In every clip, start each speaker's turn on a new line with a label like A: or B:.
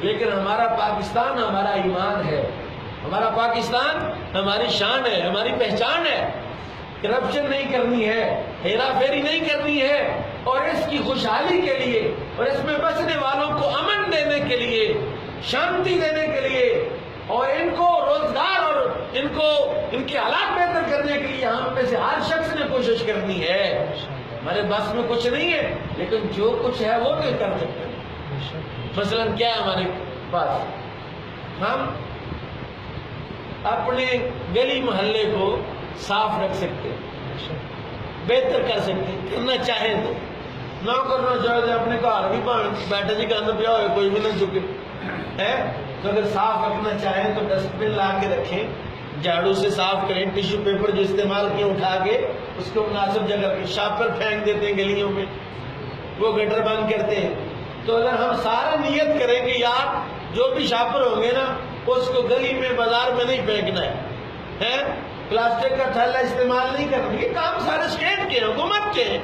A: لیکن ہمارا پاکستان ہمارا ایمان ہے، ہمارا پاکستان ہماری شان ہے، ہماری پہچان ہے۔ کرپشن نہیں کرنی ہے، ہیرا پھیری نہیں کرنی ہے، اور اس کی خوشحالی کے لیے اور اس میں بسنے والوں کو امن دینے کے لیے، شانتی دینے کے لیے، اور ان کو روزگار اور ان کے حالات بہتر کرنے کے لیے ہم میں سے ہر شخص نے کوشش کرنی ہے۔ ہمارے بس میں کچھ نہیں ہے، لیکن جو کچھ ہے وہ تو کر سکتے ہیں۔ مثلا کیا ہے ہمارے پاس، ہم اپنے گلی محلے کو صاف رکھ سکتے ہیں، بہتر کر سکتے ہیں، کرنا چاہیں تو نہ کرنا چاہے تو اپنے گھر بھی بیٹھے جی گند پیا ہوئے کوئی بھی نہ چکے ہے، تو اگر صاف رکھنا چاہیں تو ڈسٹ بن لا کے رکھیں، جھاڑو سے صاف کریں، ٹیشو پیپر جو استعمال کیے اٹھا کے اس کو مناسب جگہ پہ شاپر پھینک دیتے ہیں گلیوں میں، وہ گٹر بند کرتے ہیں۔ تو اگر ہم سارے نیت کریں کہ یار جو بھی شاپر ہوں گے نا اس کو گلی میں بازار میں نہیں پھینکنا ہے، پلاسٹک کا تھیلا استعمال نہیں کرنا، یہ کام سارے اسٹیٹ کے حکومت کے ہیں،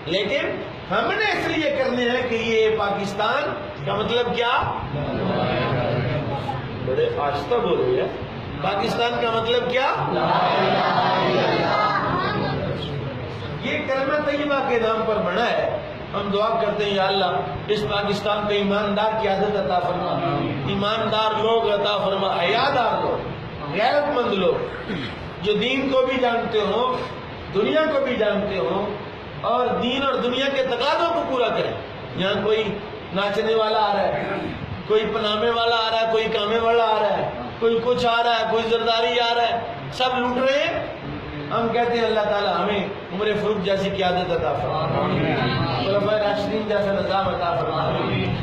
A: لیکن ہم نے اس لیے کرنے ہیں کہ یہ پاکستان کا مطلب کیا، بڑے آہستہ بول رہے ہیں، پاکستان کا مطلب کیا، یہ کلمہ طیبہ کے نام پر بنا ہے۔ ہم دعا کرتے ہیں یا اللہ اس پاکستان کو ایماندار قیادت عطا فرما، ایماندار لوگ عطا فرما، حیادار لوگ، غیرت مند لوگ جو دین کو بھی جانتے ہوں، دنیا کو بھی جانتے ہوں، اور دین اور دنیا کے تقاضوں کو پورا کریں۔ یہاں کوئی ناچنے والا آ رہا ہے، کوئی پنامے والا آ رہا ہے، کوئی کامے والا آ رہا ہے، کوئی کچھ آ رہا ہے، کوئی زرداری آ رہا ہے، سب لوٹ رہے ہیں۔ ہم کہتے ہیں اللہ تعالیٰ ہمیں عمر فاروق جیسی قیادت عطا فرما، خلفائے راشدین جیسا نظام عطا فرما،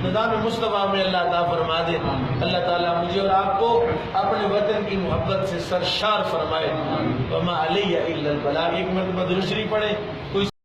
A: نظام مصطفیٰ میں اللہ عطا فرما دے۔ اللہ تعالیٰ مجھے اور آپ کو اپنے وطن کی محبت سے سرشار فرمائے۔ وما علیہ الا البلاغ۔ ایک مرتبہ درود شریف پڑھیں۔ کوئی